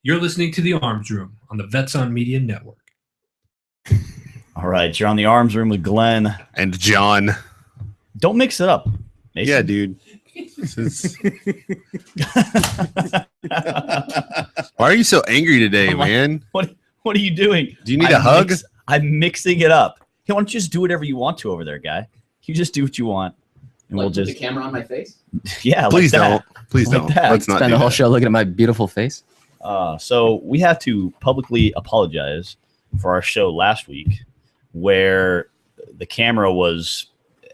You're listening to The Arms Room on the Vets on Media Network. All right, you're on The Arms Room with Glenn. And John. Don't mix it up, Mason. Yeah, dude. Why are you so angry today, man? What are you doing? Do you need a hug? I'm mixing it up. Hey, why don't you just do whatever you want to over there, guy? You just do what you want. And like we'll put just the camera on my face? Yeah, please like don't. that. Please Like don't. that. Let's not Spend do the whole that. show looking at my beautiful face. So we have to publicly apologize for our show last week where the camera was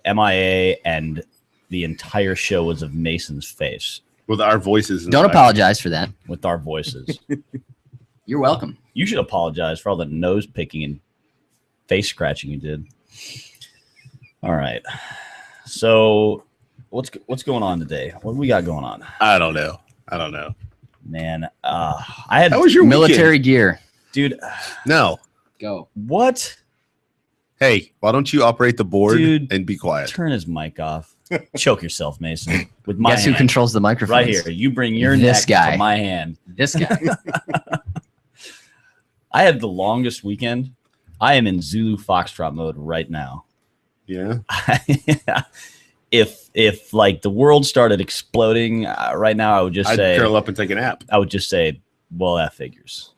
MIA and the entire show was of Mason's face With our voices. Don't apologize for that. with our voices. You're welcome. You should apologize for all the nose picking and face scratching you did. All right. So what's going on today? What do we got going on? I don't know. Man, I had How was your Military gear. dude. No. Go. What? Hey, why don't you operate the board Dude, and be quiet? Turn his mic off. Choke yourself, Mason. With my Guess who hand. controls the microphone? Right here. You bring your This neck guy. to my hand. This guy. I had the longest weekend. I am in Zulu Foxtrot mode right now. Yeah. If like the world started exploding right now, I would just I'd say, curl up and take a nap. I would just say, well, that figures.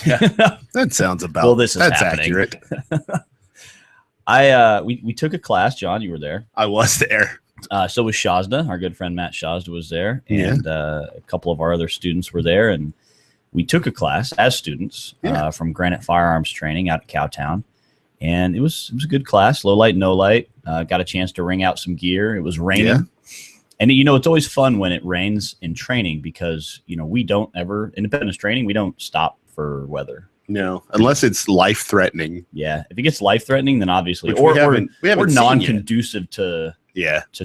That sounds about. Well, this is that's happening. accurate. We took a class. John, you were there. I was there. So was Shazda. Our good friend Matt Shazda was there, Yeah. and a couple of our other students were there, and we took a class as students from Granite Firearms Training out at Cowtown, and it was a good class. Low light, no light. Got a chance to ring out some gear. It was raining. Yeah. And, it's always fun when it rains in training because, we don't ever, independence training, we don't stop for weather. No, unless it's life threatening. Yeah. If it gets life-threatening, then obviously, Which or we haven't seen yet. non-conducive to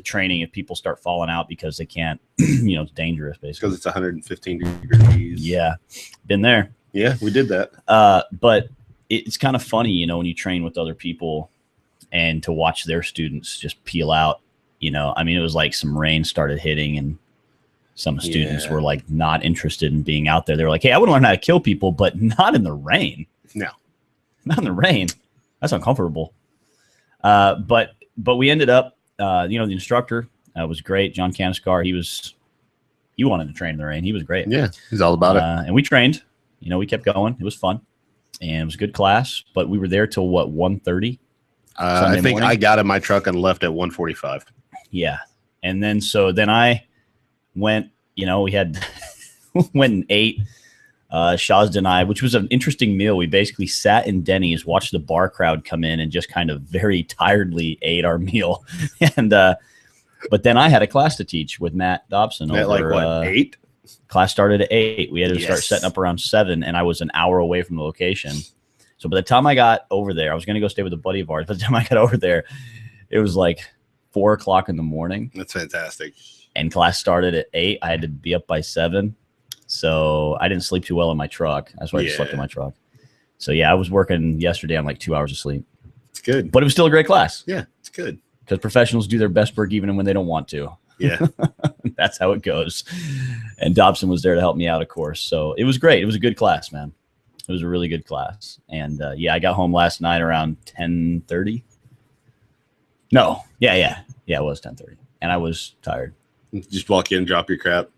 training if people start falling out because they can't, it's dangerous, basically. Because it's 115 degrees. Yeah. Been there. Yeah, we did that. But it's kind of funny, when you train with other people and to watch their students just peel out. It was like some rain started hitting and some students were like not interested in being out there. They were like, hey, I want to learn how to kill people, but not in the rain. No. Not in the rain. That's uncomfortable. But we ended up, the instructor was great. John Caniskar, he wanted to train in the rain. He was great. Yeah, he's all about it. And we trained. We kept going. It was fun. And it was a good class. But we were there till, 1:30? I think morning? I got in my truck and left at 1:45. Yeah. And then I went, we had went and ate Shazda and I, which was an interesting meal. We basically sat in Denny's, watched the bar crowd come in and just kind of very tiredly ate our meal. And but then I had a class to teach with Matt Dobson. At over, 8? Class started at 8. We had to start setting up around 7, and I was an hour away from the location. So by the time I got over there, I was going to go stay with a buddy of ours. By the time I got over there, it was like 4 o'clock in the morning. That's fantastic. And class started at 8. I had to be up by 7. So I didn't sleep too well in my truck. That's why I just slept in my truck. So I was working yesterday on like 2 hours of sleep. It's good. But it was still a great class. Yeah, it's good. Because professionals do their best work even when they don't want to. Yeah. That's how it goes. And Dobson was there to help me out, of course. So it was great. It was a good class, man. It was a really good class. And I got home last night around 10:30. No. Yeah, it was 10:30. And I was tired. Just walk in, drop your crap.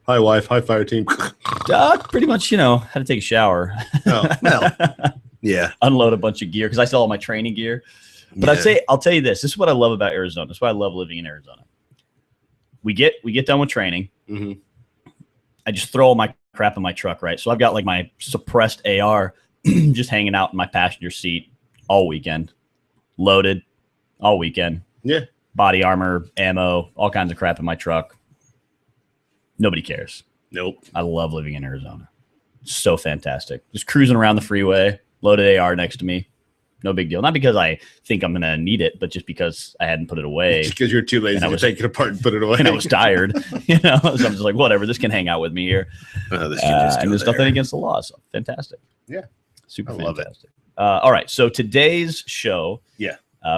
Hi, wife. Hi, fire team. Pretty much, had to take a shower. Oh, well. Yeah. Unload a bunch of gear because I still have all my training gear. But I'll tell you this. This is what I love about Arizona. This is why I love living in Arizona. We get done with training. Mm-hmm. I just throw all my crap in my truck, right? So I've got like my suppressed AR just hanging out in my passenger seat all weekend, loaded all weekend. Yeah. Body armor, ammo, all kinds of crap in my truck. Nobody cares. Nope. I love living in Arizona. So fantastic. Just cruising around the freeway, loaded AR next to me. No big deal. Not because I think I'm going to need it, but just because I hadn't put it away. Just because you're too lazy to take it apart and put it away. And I was tired, So I'm just like, whatever, this can hang out with me here. This can just and there's nothing against the law. So fantastic. Yeah. Super I love fantastic. All right. So today's show, Yeah.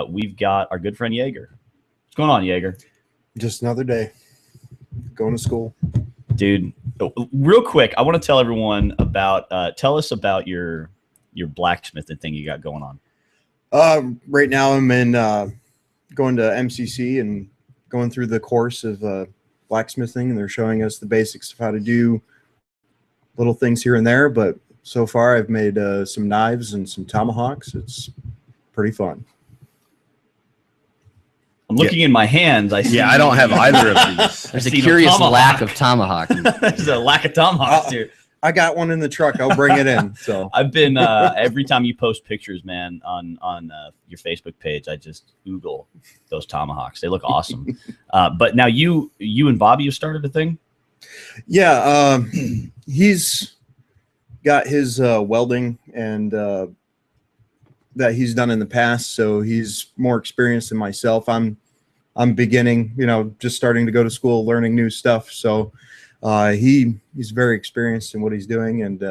We've got our good friend Jaeger. What's going on, Jaeger? Just another day. Going to school. Dude, Real quick, I want to tell everyone about. Tell us about your blacksmithing thing you got going on. Right now I'm in going to MCC and going through the course of blacksmithing, and they're showing us the basics of how to do little things here and there. But so far I've made some knives and some tomahawks. It's pretty fun. I'm looking in my hands. I see. Yeah, I don't have either of these. There's a see no curious tomahawk. lack of tomahawk. There's a lack of tomahawks here. I got one in the truck. I'll bring it in. So I've been every time you post pictures, man, on your Facebook page, I just Google those tomahawks. They look awesome. But now you and Bobby have started a thing. yeah, he's got his welding and that he's done in the past, so he's more experienced than myself. I'm beginning, just starting to go to school, learning new stuff. So he's very experienced in what he's doing, and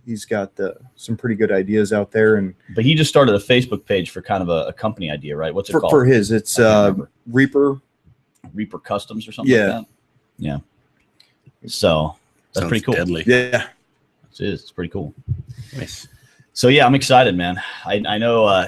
he's got some pretty good ideas out there. And But he just started a Facebook page for kind of a company idea, right? What's it called? for his, it's Reaper Customs or something Yeah. like that. Yeah. So that's Sounds pretty cool. Deadly. Yeah. It's pretty cool. Nice. So yeah, I'm excited, man. I know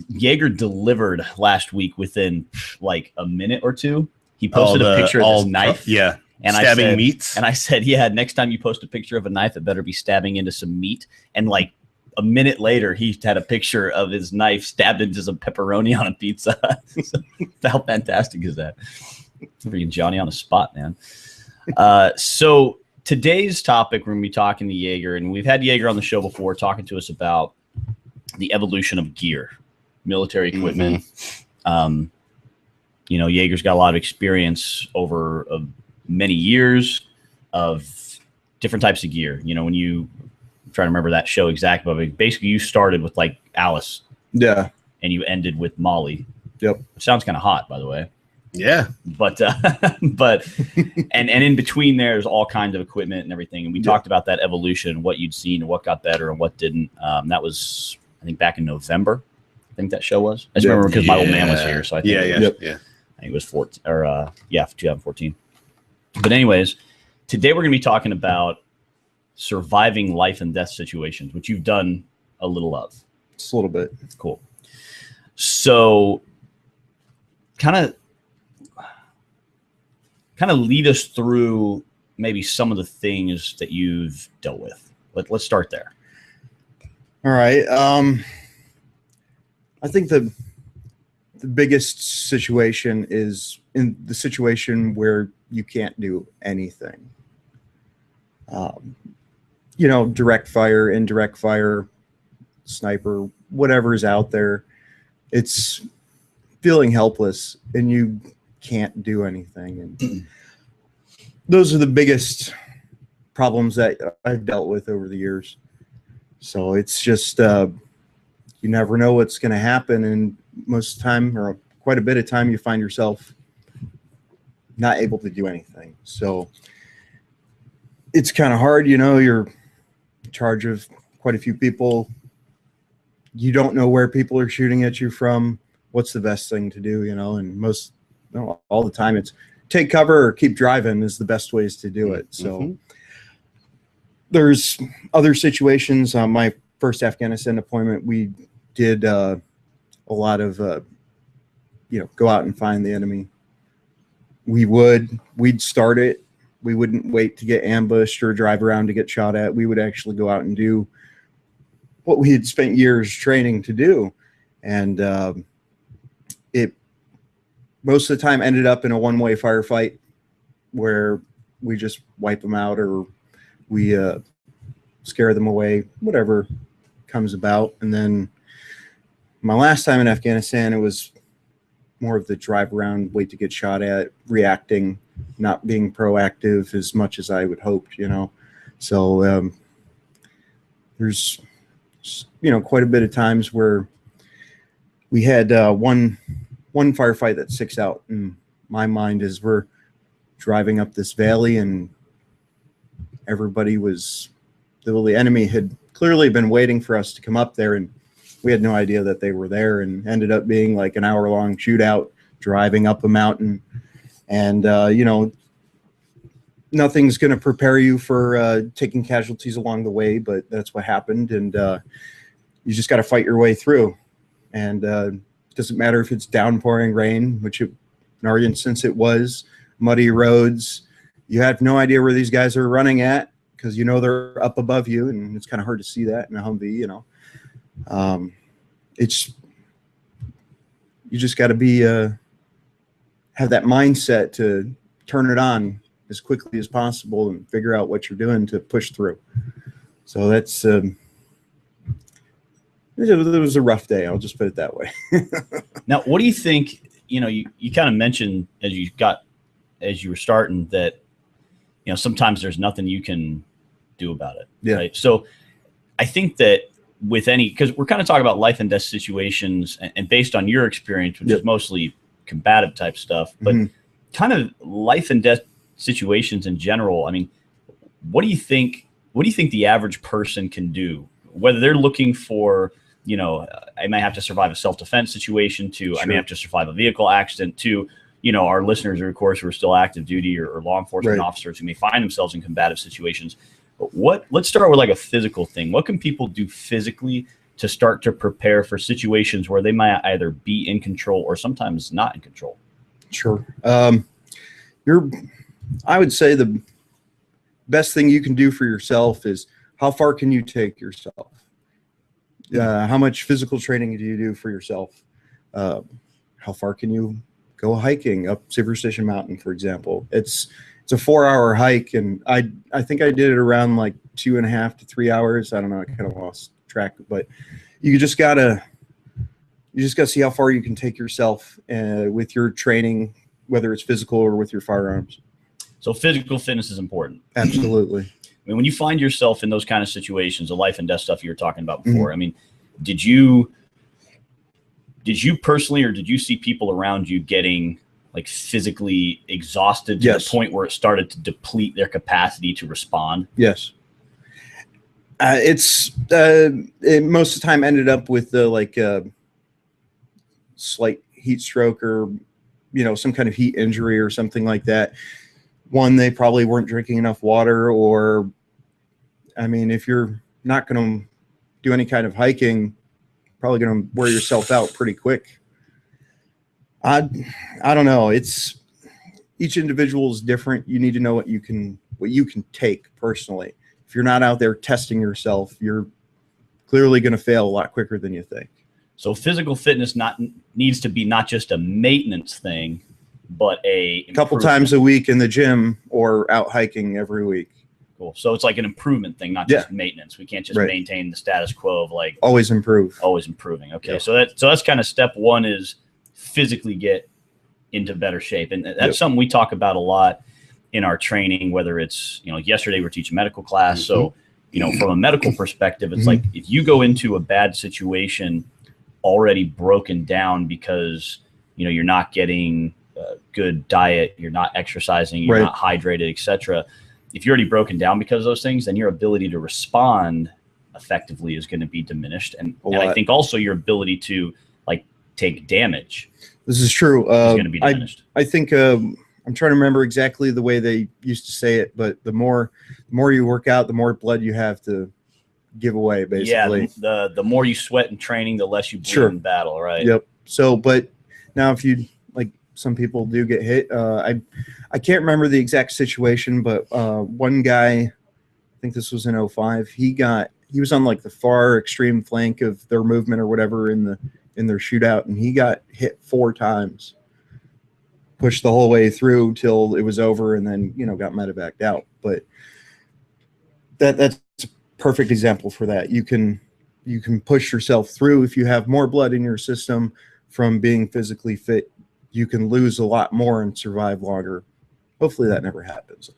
Jaeger delivered last week within like a minute or two. He posted a picture of his knife. Yeah. And Stabbing meats. And I said, yeah, next time you post a picture of a knife, it better be stabbing into some meat. And like a minute later, he had a picture of his knife stabbed into some pepperoni on a pizza. So, how fantastic is that? Freaking Johnny on the spot, man. So today's topic, we're going to be talking to Jaeger, and we've had Jaeger on the show before talking to us about the evolution of gear, military equipment. Jaeger's got a lot of experience over many years of different types of gear. When you try to remember that show exactly, but basically you started with like Alice Yeah. and you ended with Molle. Yep. Which sounds kind of hot, by the way. Yeah. But and in between there's all kinds of equipment and everything. And we talked about that evolution, what you'd seen and what got better and what didn't. That was, I think, back in November. I think that show was. I just remember because my old man was here. So I think Yeah. I think it was 2014. But anyways, today we're going to be talking about surviving life and death situations, which you've done a little of. Just a little bit. Cool. So kind of lead us through maybe some of the things that you've dealt with. Let's start there. All right. I think the biggest situation is in the situation where you can't do anything. Direct fire, indirect fire, sniper, whatever is out there. It's feeling helpless and you can't do anything. And those are the biggest problems that I've dealt with over the years. So it's just, you never know what's going to happen. And most of the time, or quite a bit of time, you find yourself not able to do anything. So it's kind of hard, you're in charge of quite a few people. You don't know where people are shooting at you from. What's the best thing to do, and all the time it's take cover or keep driving is the best ways to do it. So there's other situations. My first Afghanistan deployment, we did a lot of, go out and find the enemy. We'd start it. We wouldn't wait to get ambushed or drive around to get shot at. We would actually go out and do what we had spent years training to do. And it most of the time ended up in a one-way firefight where we just wipe them out or we scare them away, whatever comes about. And then my last time in Afghanistan, it was more of the drive around, wait to get shot at, reacting, not being proactive as much as I would hope, So there's, quite a bit of times where we had one firefight that sticks out in my mind is we're driving up this valley and the enemy had clearly been waiting for us to come up there, and we had no idea that they were there, and ended up being like an hour-long shootout driving up a mountain. And, nothing's going to prepare you for taking casualties along the way, but that's what happened, and you just got to fight your way through. And it doesn't matter if it's downpouring rain, which in our instance it was, muddy roads. You have no idea where these guys are running at because they're up above you, and it's kind of hard to see that in a Humvee. It's you just got to be have that mindset to turn it on as quickly as possible and figure out what you're doing to push through. So that's it was a rough day. I'll just put it that way. Now, what do you think? You kind of mentioned as you were starting that sometimes there's nothing you can do about it. Yeah. Right. So I think that with because we're kind of talking about life and death situations, and based on your experience, which Yep. is mostly combative type stuff, but kind of life and death situations in general. I mean, what do you think the average person can do, whether they're looking for, I may have to survive a self-defense situation to, I may Sure. have to survive a vehicle accident to, our listeners are, of course, who are still active duty or law enforcement Right. officers who may find themselves in combative situations. But let's start with like a physical thing. What can people do physically to start to prepare for situations where they might either be in control or sometimes not in control? Sure. I would say the best thing you can do for yourself is how far can you take yourself? How much physical training do you do for yourself? How far can you go hiking up Silver Station Mountain, for example? It's a 4-hour hike, and I think I did it around like 2.5 to 3 hours. I don't know. I kind of lost track, but you just gotta see how far you can take yourself with your training, whether it's physical or with your firearms. So physical fitness is important. Absolutely. I mean, when you find yourself in those kind of situations, the life and death stuff you were talking about before, I mean, did you personally, or did you see people around you getting like physically exhausted to Yes. the point where it started to deplete their capacity to respond? Yes. It most of the time ended up with slight heat stroke or some kind of heat injury or something like that. One, they probably weren't drinking enough water, or I mean, if you're not going to do any kind of hiking, probably going to wear yourself out pretty quick. I don't know. It's each individual is different. You need to know what you can take personally. If you're not out there testing yourself, you're clearly going to fail a lot quicker than you think. So physical fitness needs to be not just a maintenance thing, but a couple times a week in the gym or out hiking every week. Cool. So it's like an improvement thing, not just maintenance. We can't just Right. maintain the status quo of like Always improve. always improving. Okay. Yep. So that's kind of step one, is physically get into better shape. And that's Yep. something we talk about a lot in our training, whether it's, yesterday we're teaching medical class. So, from a medical perspective, it's like if you go into a bad situation already broken down because, you're not getting good diet, you're not exercising, you're Right. not hydrated, etc. If you're already broken down because of those things, then your ability to respond effectively is going to be diminished. And I think also your ability to like take damage This is true. is going to be diminished. I think I'm trying to remember exactly the way they used to say it, but the more you work out, the more blood you have to give away, basically. Yeah, the more you sweat in training, the less you bleed Sure. in battle, right? Yep. So, but now if you like, some people do get hit. I can't remember the exact situation, but one guy, I think this was in 2005. He was on like the far extreme flank of their movement or whatever in their shootout, and he got hit 4 times. Pushed the whole way through till it was over, and then got medevaced out. But that's a perfect example for that. You can push yourself through if you have more blood in your system from being physically fit. You can lose a lot more and survive longer. Hopefully that never happens.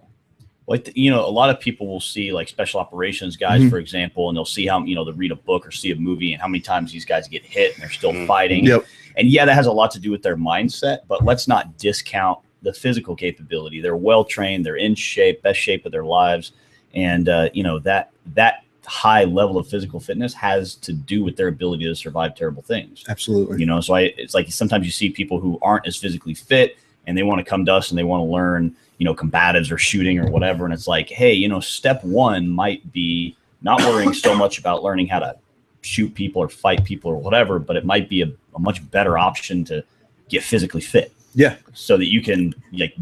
Like, a lot of people will see like special operations guys, for example, and they'll see how, they'll read a book or see a movie and how many times these guys get hit and they're still fighting. Yep. And yeah, that has a lot to do with their mindset, but let's not discount the physical capability. They're well-trained, they're in shape, best shape of their lives. And, that high level of physical fitness has to do with their ability to survive terrible things. Absolutely. So it's like sometimes you see people who aren't as physically fit and they want to come to us and they want to learn, combatives or shooting or whatever. And it's like, hey, step one might be not worrying so much about learning how to shoot people or fight people or whatever, but it might be a much better option to get physically fit. Yeah. So that you can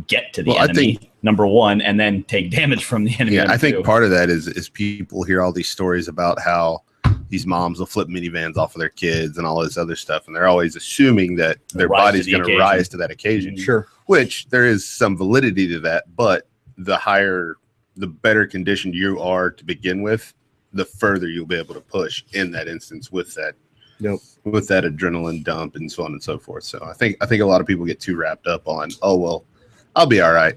get to the enemy, number one, and then take damage from the enemy. Yeah, I think part of that is people hear all these stories about how these moms will flip minivans off of their kids and all this other stuff, and they're always assuming that their body's going to rise to that occasion. Sure. Which there is some validity to that, but the better conditioned you are to begin with, the further you'll be able to push in that instance with that. Yep. With that adrenaline dump and so on and so forth. So I think a lot of people get too wrapped up on, oh well, I'll be all right.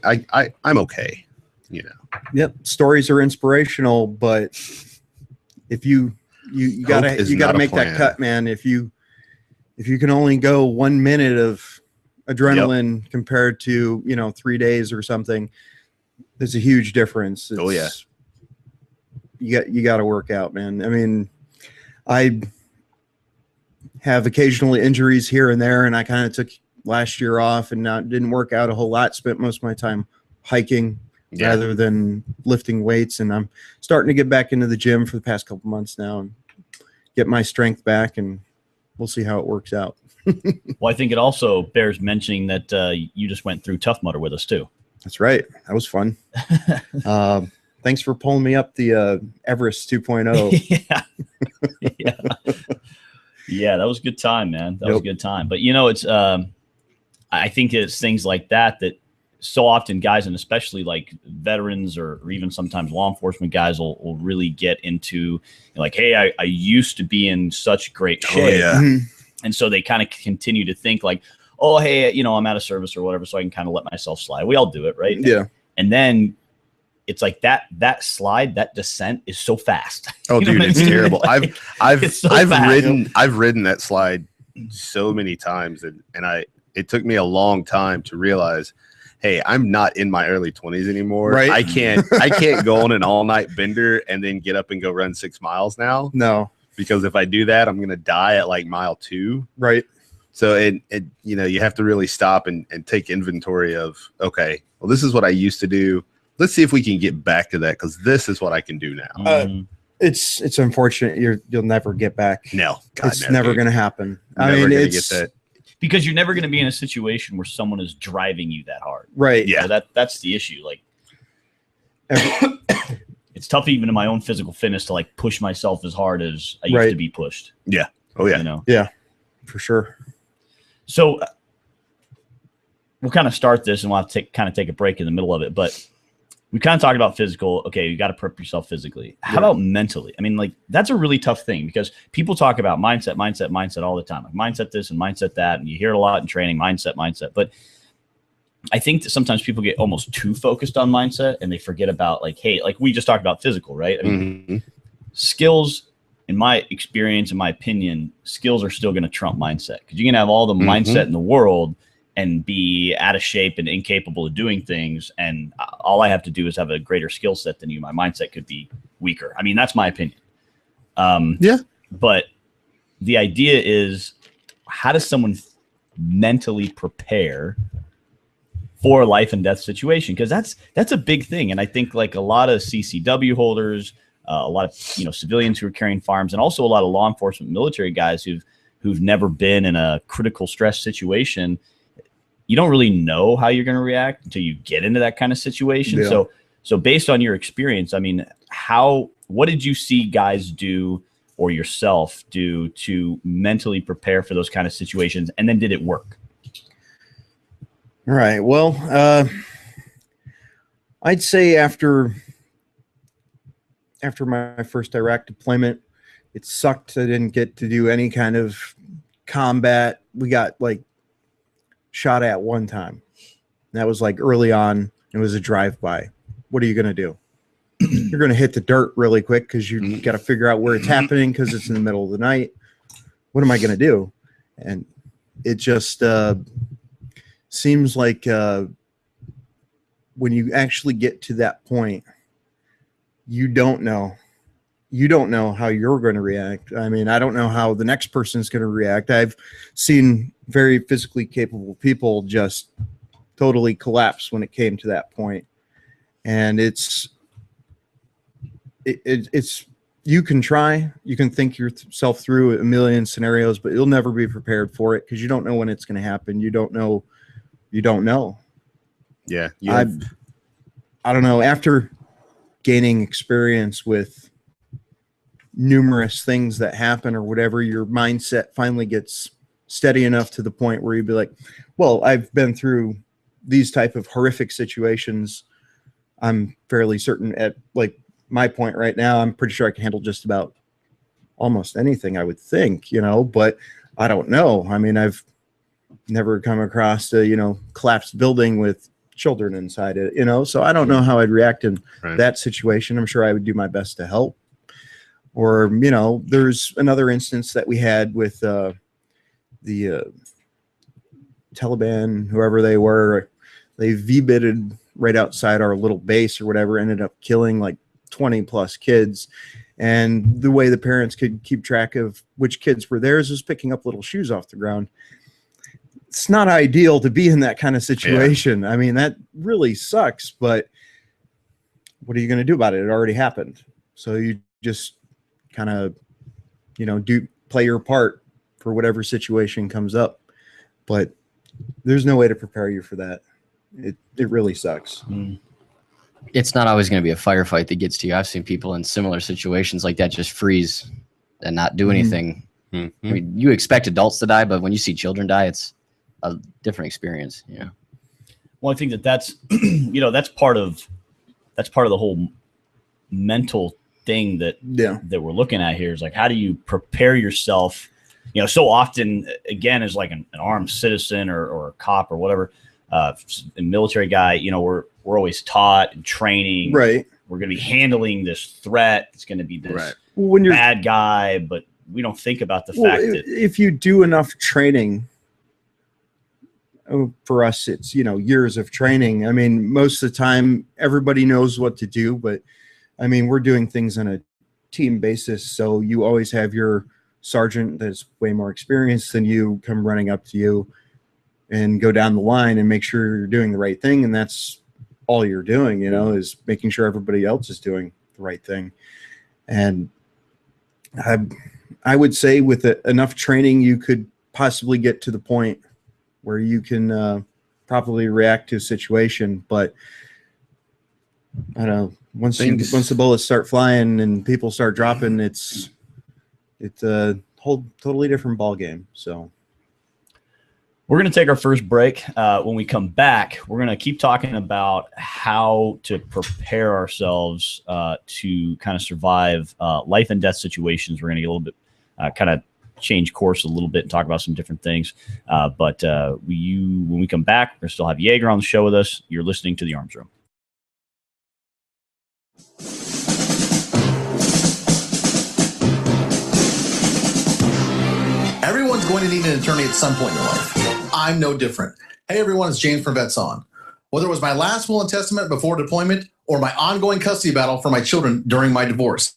I'm okay. Yep. Stories are inspirational, but if you gotta make that cut, man. If you can only go 1 minute of adrenaline compared to 3 days or something, there's a huge difference. Oh yeah. You got to work out, man. I mean, I have occasionally injuries here and there, and I kind of took last year off and didn't work out a whole lot. Spent most of my time hiking rather than lifting weights, and I'm starting to get back into the gym for the past couple months now and get my strength back, and we'll see how it works out. Well, I think it also bears mentioning that you just went through Tough Mudder with us too. That's right. That was fun. Thanks for pulling me up the Everest 2.0. Yeah, that was a good time, man. That was a good time. But it's I think it's things like that so often guys, and especially like veterans or even sometimes law enforcement guys will really get into like, hey, I used to be in such great shape. Oh, yeah. Mhm. And so they kind of continue to think like, oh, hey, I'm out of service or whatever, so I can kind of let myself slide. We all do it, right? Yeah. And then it's like that slide, that descent is so fast. Oh, dude, it's terrible. I've ridden that slide so many times, and it took me a long time to realize, hey, I'm not in my early 20s anymore. Right. I can't go on an all-night bender and then get up and go run 6 miles now. No. Because if I do that, I'm going to die at like mile 2. Right. So you have to really stop and take inventory of, okay, well, this is what I used to do. Let's see if we can get back to that, because this is what I can do now. It's unfortunate you'll never get back. No, it's never going to happen. Get that. Because you're never going to be in a situation where someone is driving you that hard. Right. Yeah. That's the issue. Like, it's tough even in my own physical fitness to like push myself as hard as I used to be pushed. Yeah. Oh yeah. Yeah, for sure. So we'll kind of start this, and we'll have to take a break in the middle of it. But we kind of talked about physical. Okay, you got to prep yourself physically. How about mentally? I mean, like, that's a really tough thing, because people talk about mindset all the time. Like mindset this and mindset that, and you hear it a lot in training, mindset. But I think that sometimes people get almost too focused on mindset, and they forget about like, hey, like we just talked about physical, right? I mean, skills, in my experience, in my opinion, skills are still going to trump mindset, because you can have all the mindset in the world and be out of shape and incapable of doing things, and all I have to do is have a greater skill set than you. My mindset could be weaker. I mean, that's my opinion. But the idea is, how does someone mentally prepare for a life and death situation? Because that's a big thing. And I think like a lot of CCW holders, a lot of civilians who are carrying firearms, and also a lot of law enforcement military guys who've never been in a critical stress situation, you don't really know how you're going to react until you get into that kind of situation. Yeah. So based on your experience, I mean, what did you see guys do or yourself do to mentally prepare for those kind of situations? And then did it work? All right. Well, I'd say after my first Iraq deployment, it sucked. I didn't get to do any kind of combat. We got like shot at one time. That was like early on. It was a drive-by. What are you going to do? You're going to hit the dirt really quick, because you got to figure out where it's happening, because it's in the middle of the night. What am I going to do? And it just seems like when you actually get to that point, you don't know how you're going to react. I mean, I don't know how the next person's going to react. I've seen very physically capable people just totally collapsed when it came to that point. And it's you can try, you can think yourself through a million scenarios, but you'll never be prepared for it because you don't know when it's going to happen. You don't know. Yeah. I don't know. After gaining experience with numerous things that happen or whatever, your mindset finally gets steady enough to the point where you'd be like, well, I've been through these type of horrific situations. I'm fairly certain at like my point right now, I'm pretty sure I can handle just about almost anything, I would think, but I don't know. I mean, I've never come across a, collapsed building with children inside it, so I don't know how I'd react in that situation. I'm sure I would do my best to help. Or, there's another instance that we had with the Taliban, whoever they were. They VBITed right outside our little base or whatever, ended up killing like 20 plus kids. And the way the parents could keep track of which kids were theirs was picking up little shoes off the ground. It's not ideal to be in that kind of situation. Yeah. I mean, that really sucks, but what are you going to do about it? It already happened. So you just kind of, play your part for whatever situation comes up. But there's no way to prepare you for that. It really sucks. It's not always going to be a firefight that gets to you. I've seen people in similar situations like that just freeze and not do anything. Mm-hmm. I mean, you expect adults to die, but when you see children die, it's a different experience. Well, I think that's that's part of the whole mental thing that we're looking at here is like, how do you prepare yourself? So often, again, as like an armed citizen or a cop or whatever, a military guy, we're always taught and training. Right. We're going to be handling this threat. It's going to be this bad guy, but we don't think about the fact that if you do enough training, for us, it's, years of training. I mean, most of the time everybody knows what to do, but I mean, we're doing things on a team basis. So you always have your sergeant that's way more experienced than you come running up to you and go down the line and make sure you're doing the right thing. And that's all you're doing, is making sure everybody else is doing the right thing. And I would say with enough training, you could possibly get to the point where you can properly react to a situation. But I don't know, once the bullets start flying and people start dropping, it's a whole totally different ball game. So we're going to take our first break. When we come back, we're going to keep talking about how to prepare ourselves to kind of survive life and death situations. We're going to get a little bit kind of change course a little bit and talk about some different things. But when we come back, we're going to still have Jaeger on the show with us. You're listening to The Arms Room. Everyone's going to need an attorney at some point in your life. I'm no different. Hey everyone, it's James from Vets On. Whether it was my last will and testament before deployment or my ongoing custody battle for my children during my divorce,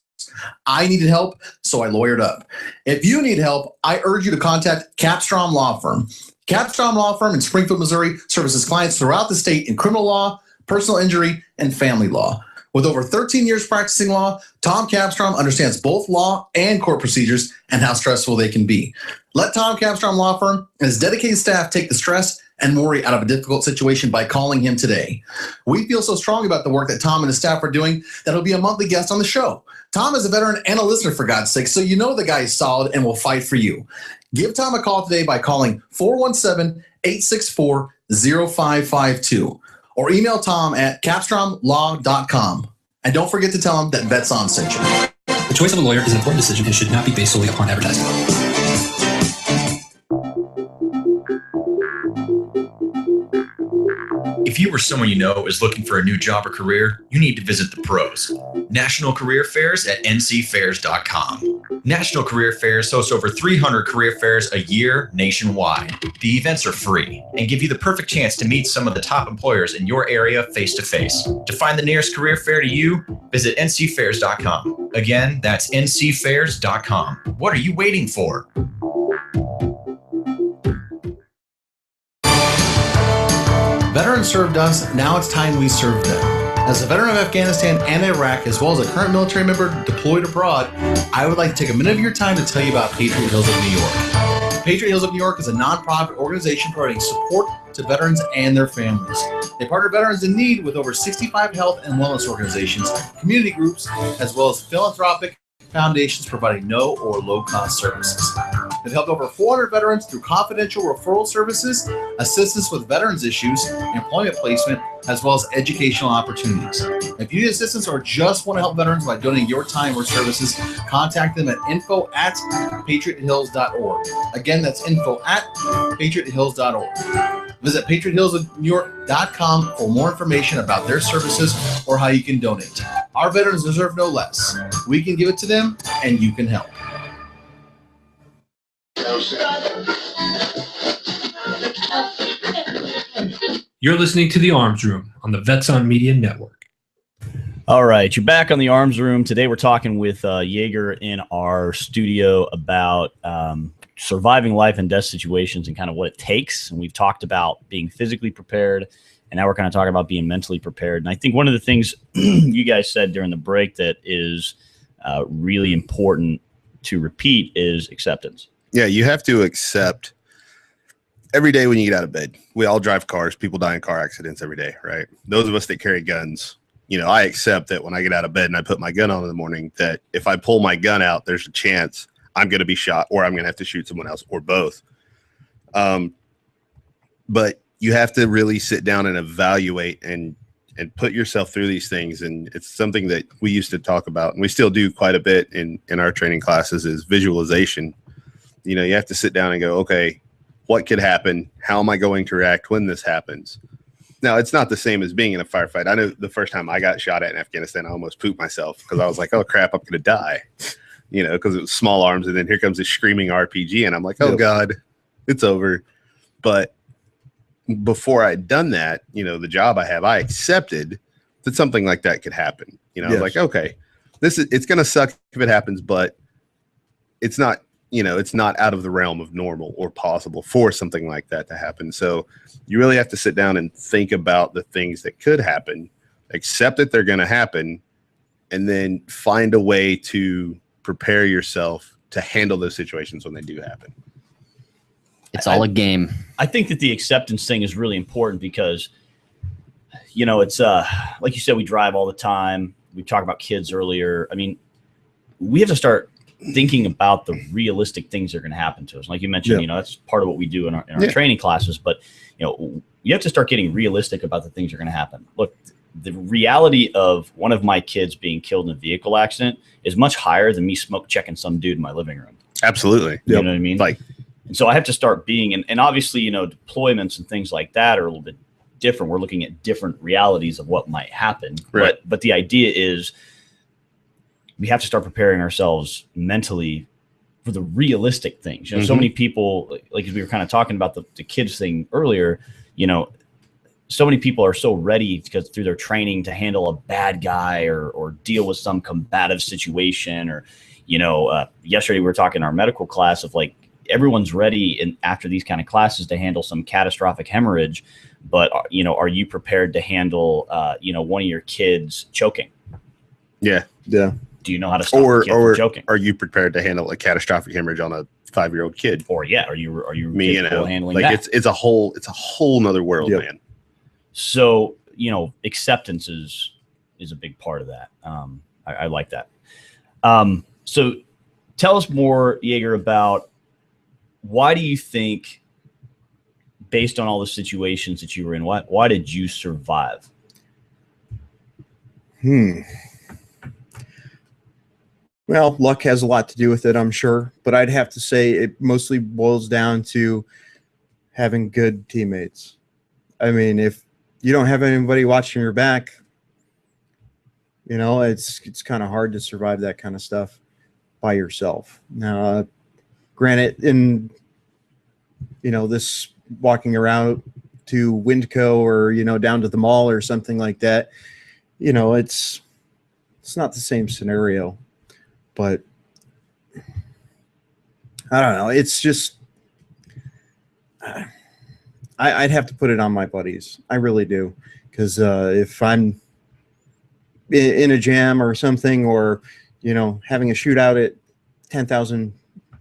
I needed help, so I lawyered up. If you need help, I urge you to contact Capstrom Law Firm. Capstrom Law Firm in Springfield, Missouri services clients throughout the state in criminal law, personal injury, and family law. With over 13 years practicing law, Tom Capstrom understands both law and court procedures and how stressful they can be. Let Tom Capstrom Law Firm and his dedicated staff take the stress and worry out of a difficult situation by calling him today. We feel so strong about the work that Tom and his staff are doing that he'll be a monthly guest on the show. Tom is a veteran and a listener, for God's sake, so you know the guy is solid and will fight for you. Give Tom a call today by calling 417-864-0552 or email Tom at capstromlaw.com. And don't forget to tell him that Vets On sent you. The choice of a lawyer is an important decision and should not be based solely upon advertising. If you or someone you know is looking for a new job or career, you need to visit the pros. National Career Fairs at ncfairs.com. National Career Fairs hosts over 300 career fairs a year nationwide. The events are free and give you the perfect chance to meet some of the top employers in your area face-to-face. To find the nearest career fair to you, visit ncfairs.com. Again, that's ncfairs.com. What are you waiting for? Veterans served us, now it's time we serve them. As a veteran of Afghanistan and Iraq, as well as a current military member deployed abroad, I would like to take a minute of your time to tell you about Patriot Hills of New York. Patriot Hills of New York is a nonprofit organization providing support to veterans and their families. They partner veterans in need with over 65 health and wellness organizations, community groups, as well as philanthropic foundations providing no or low-cost services. They've helped over 400 veterans through confidential referral services, assistance with veterans issues, employment placement, as well as educational opportunities. If you need assistance or just want to help veterans by donating your time or services, contact them at info@patriothills.org. Again, that's info@patriothills.org. Visit patriothillsnewyork.com for more information about their services or how you can donate. Our veterans deserve no less. We can give it to them, and you can help. You're listening to The Arms Room on the Vets on Media Network. All right, you're back on The Arms Room. Today we're talking with Jaeger in our studio about surviving life and death situations and kind of what it takes. And we've talked about being physically prepared, and now we're kind of talking about being mentally prepared. And I think one of the things you guys said during the break that is really important to repeat is acceptance. Yeah, you have to accept every day when you get out of bed. We all drive cars. People die in car accidents every day, right? Those of us that carry guns, I accept that when I get out of bed and I put my gun on in the morning, that if I pull my gun out, there's a chance I'm going to be shot or I'm going to have to shoot someone else or both. But you have to really sit down and evaluate and put yourself through these things. And it's something that we used to talk about, and we still do quite a bit in our training classes, is visualization. You have to sit down and go, okay, what could happen? How am I going to react when this happens? Now, it's not the same as being in a firefight. I know the first time I got shot at in Afghanistan, I almost pooped myself because I was like, oh, crap, I'm going to die, because it was small arms. And then here comes this screaming RPG. And I'm like, oh, God, it's over. But before I'd done that, the job I have, I accepted that something like that could happen. I was like, okay, it's going to suck if it happens, but it's not. It's not out of the realm of normal or possible for something like that to happen. So you really have to sit down and think about the things that could happen, accept that they're going to happen, and then find a way to prepare yourself to handle those situations when they do happen. It's all a game. I think that the acceptance thing is really important because, it's like you said, we drive all the time. We talked about kids earlier. I mean, we have to start thinking about the realistic things that are going to happen to us. Like you mentioned, that's part of what we do in our training classes, but you have to start getting realistic about the things that are going to happen. Look, the reality of one of my kids being killed in a vehicle accident is much higher than me smoke checking some dude in my living room. Absolutely. You know what I mean? And so I have to start being, and obviously, deployments and things like that are a little bit different. We're looking at different realities of what might happen. Right. But the idea is, we have to start preparing ourselves mentally for the realistic things. So many people, like we were kind of talking about the kids thing earlier, so many people are so ready because through their training to handle a bad guy or deal with some combative situation or, yesterday we were talking in our medical class of like, everyone's ready after these kind of classes to handle some catastrophic hemorrhage, but are you prepared to handle, one of your kids choking? Yeah. Yeah. Do you know how to stop a kid from choking? Are you prepared to handle a catastrophic hemorrhage on a 5-year-old kid? Or are you me? Handling like that? it's a whole nother world, man. So acceptance is a big part of that. I like that. So tell us more, Jaeger, about why do you think, based on all the situations that you were in, why did you survive? Well, luck has a lot to do with it, I'm sure, but I'd have to say it mostly boils down to having good teammates. I mean, if you don't have anybody watching your back, it's kind of hard to survive that kind of stuff by yourself. Now, granted, in this walking around to Windco or down to the mall or something like that, it's not the same scenario. But I don't know. It's just, I'd have to put it on my buddies. I really do. Because if I'm in a jam or something, or, you know, having a shootout at 10,000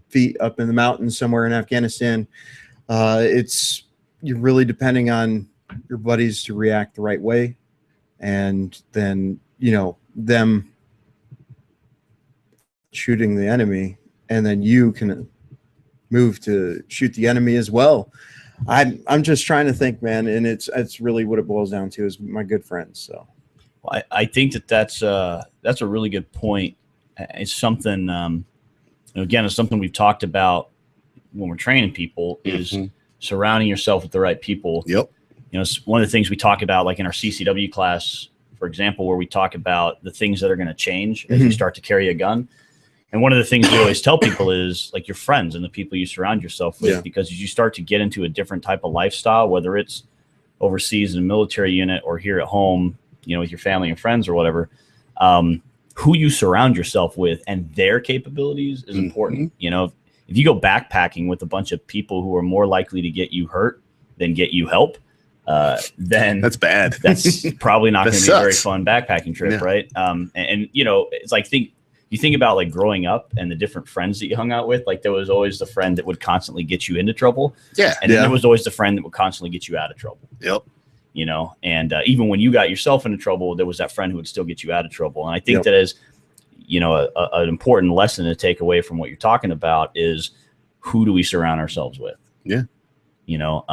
feet up in the mountains somewhere in Afghanistan, you're really depending on your buddies to react the right way. And then, you know, them shooting the enemy, and then you can move to shoot the enemy as well. I'm just trying to think, man, and it's really what it boils down to is my good friends. So I think that's a really good point. It's something, again, it's something we've talked about when we're training people, is surrounding yourself with the right people. Yep. You know, it's one of the things we talk about, like in our CCW class, for example, where we talk about the things that are going to change as you start to carry a gun. And one of the things we always tell people is like your friends and the people you surround yourself with, because as you start to get into a different type of lifestyle, whether it's overseas in a military unit or here at home, you know, with your family and friends or whatever, who you surround yourself with and their capabilities is important. You know, if you go backpacking with a bunch of people who are more likely to get you hurt than get you help, then that's bad. That's probably not going to be a very fun backpacking trip, right? And you know, it's like you think about like growing up and the different friends that you hung out with. Like there was always the friend that would constantly get you into trouble, and then there was always the friend that would constantly get you out of trouble. Yep. You know, and even when you got yourself into trouble, there was that friend who would still get you out of trouble. And I think that is, you know, an important lesson to take away from what you're talking about is who do we surround ourselves with? Yeah. You know,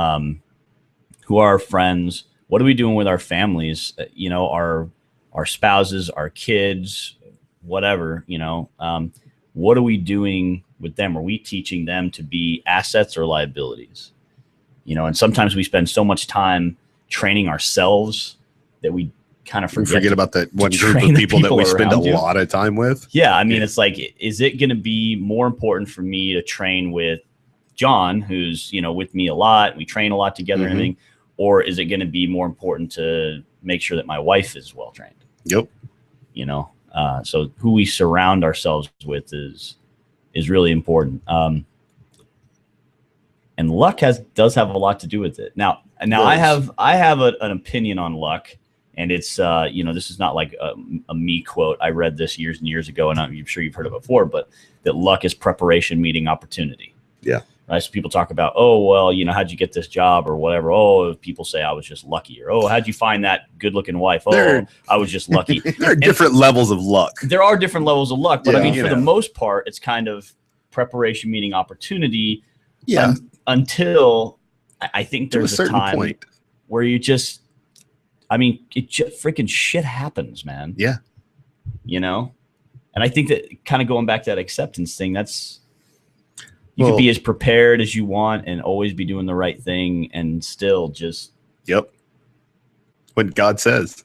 who are our friends? What are we doing with our families? You know, our spouses, our kids, whatever, you know, what are we doing with them? Are we teaching them to be assets or liabilities? You know, and sometimes we spend so much time training ourselves that we kind of forget about that one group of people that we spend a lot of time with. Yeah. I mean, it's like, is it going to be more important for me to train with John, who's, you know, with me a lot, we train a lot together and everything, or is it going to be more important to make sure that my wife is well trained? Yep. You know, so who we surround ourselves with is really important. And luck does have a lot to do with it. Now I have an opinion on luck, and it's you know, this is not like a me quote. I read this years and years ago, and I'm sure you've heard it before, but that luck is preparation meeting opportunity. Yeah. Right. So people talk about, oh, well, you know, how'd you get this job or whatever? Oh, people say I was just lucky, or, oh, how'd you find that good looking wife? Oh, I was just lucky. There are different levels of luck. There are different levels of luck, but I mean, for the most part, it's kind of preparation meeting opportunity. Yeah. Until I think there's a time point where you just, I mean, it just freaking shit happens, man. Yeah. You know, and I think that kind of going back to that acceptance thing, that's, you could be as prepared as you want and always be doing the right thing and still just. Yep. What God says.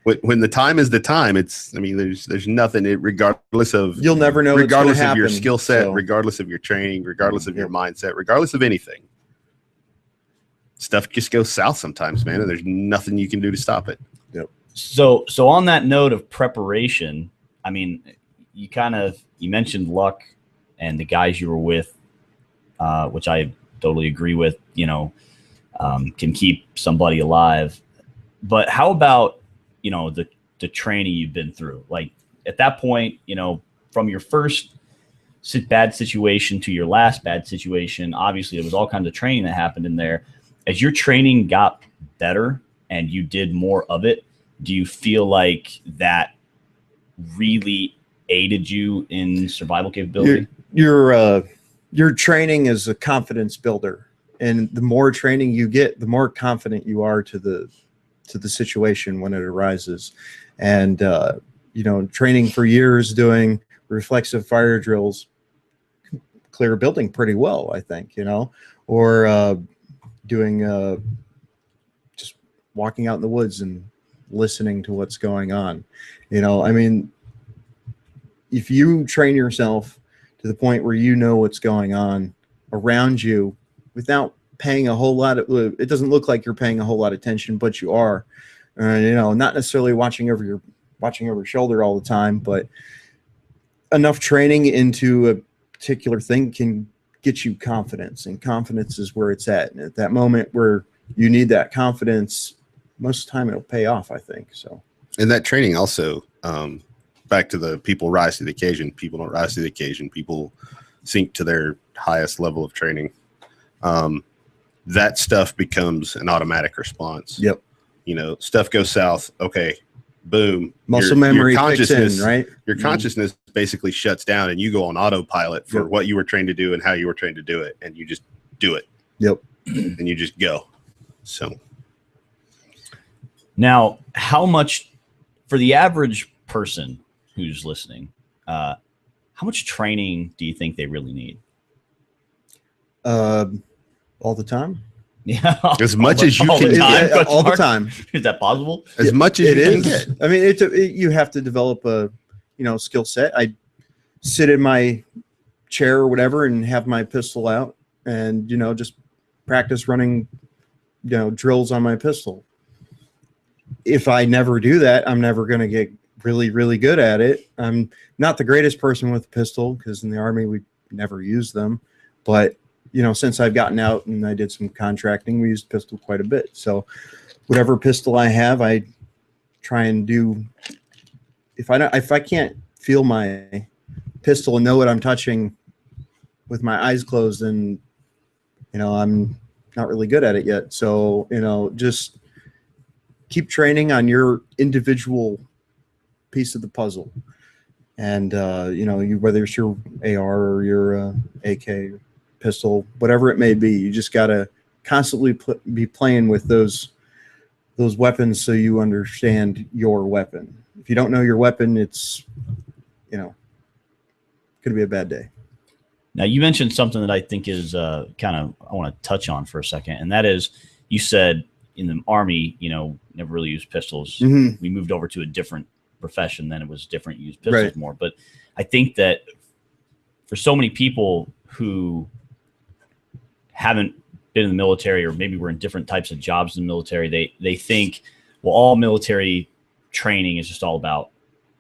When the time is the time, it's, I mean, there's nothing, regardless of, you'll never know, regardless of your skill set, regardless of your training, regardless of your mindset, regardless of anything, stuff just goes south sometimes, man. And there's nothing you can do to stop it. Yep. So on that note of preparation, I mean, you mentioned luck and the guys you were with, which I totally agree with, you know, can keep somebody alive. But how about, you know, the training you've been through? Like at that point, you know, from your first bad situation to your last bad situation, obviously there was all kinds of training that happened in there. As your training got better and you did more of it, do you feel like that really aided you in survival capability? Your training is a confidence builder, and the more training you get, the more confident you are to the situation when it arises. And you know, training for years doing reflexive fire drills, clear a building pretty well, I think, you know, or doing just walking out in the woods and listening to what's going on. You know, I mean, if you train yourself to the point where you know what's going on around you without paying a whole lot of, it doesn't look like you're paying a whole lot of attention, but you are, you know, not necessarily watching over your shoulder all the time, but enough training into a particular thing can get you confidence, and confidence is where it's at. And at that moment where you need that confidence, most of the time it'll pay off, I think. So, and that training also, back to the people rise to the occasion. People don't rise to the occasion. People sink to their highest level of training. That stuff becomes an automatic response. Yep. You know, stuff goes south. Okay, boom. Muscle memory kicks in, right? Your consciousness basically shuts down, and you go on autopilot for what you were trained to do and how you were trained to do it, and you just do it. Yep. And you just go. So now, how much for the average person who's listening? How much training do you think they really need? All the time. Yeah, as much as you can get. All the time. Is that possible? As much as you can get. I mean, you have to develop a, skill set. I sit in my chair or whatever and have my pistol out and, just practice running, drills on my pistol. If I never do that, I'm never going to get really, really good at it. I'm not the greatest person with a pistol because in the Army, we never used them. But, since I've gotten out and I did some contracting, we used pistol quite a bit. So whatever pistol I have, I try and do. If I can't feel my pistol and know what I'm touching with my eyes closed, then, I'm not really good at it yet. So, just keep training on your individual piece of the puzzle. And, whether it's your AR or your AK pistol, whatever it may be, you just got to constantly be playing with those weapons so you understand your weapon. If you don't know your weapon, it's, going to be a bad day. Now, you mentioned something that I think is I want to touch on for a second, and that is you said in the Army, never really used pistols. Mm-hmm. We moved over to a different profession, then it was different, used pistols more. But I think that for so many people who haven't been in the military, or maybe we're in different types of jobs in the military, they think, well, all military training is just all about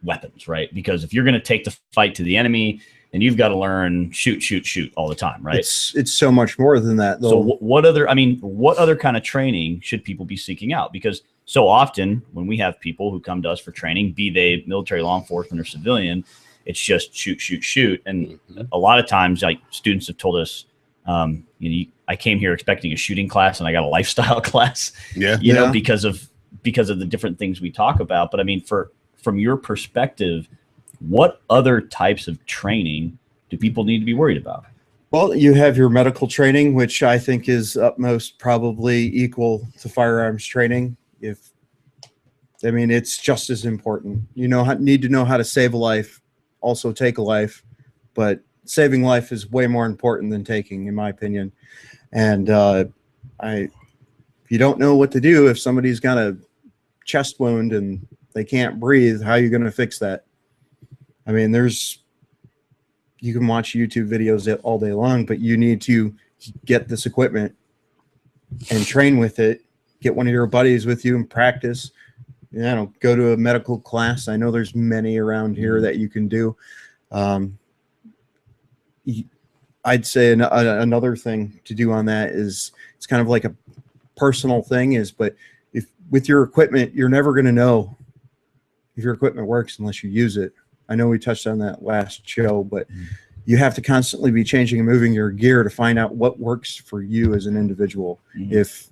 weapons, right? Because if you're going to take the fight to the enemy, then you've got to learn shoot all the time, right? It's so much more than that, though. So what other kind of training should people be seeking out? Because so often when we have people who come to us for training, be they military, law enforcement, or civilian, it's just shoot. And a lot of times, like, students have told us, I came here expecting a shooting class and I got a lifestyle class, because of the different things we talk about. But I mean, from your perspective, what other types of training do people need to be worried about? Well, you have your medical training, which I think is utmost probably equal to firearms training. It's just as important. Need to know how to save a life, also take a life, but saving life is way more important than taking, in my opinion. And if you don't know what to do, if somebody's got a chest wound and they can't breathe, how are you going to fix that? I mean, you can watch YouTube videos all day long, but you need to get this equipment and train with it. Get one of your buddies with you and practice. Go to a medical class. I know there's many around here that you can do. I'd say another thing to do on that is it's kind of like a personal thing but if with your equipment, you're never going to know if your equipment works unless you use it. I know we touched on that last show, but you have to constantly be changing and moving your gear to find out what works for you as an individual. Mm-hmm. If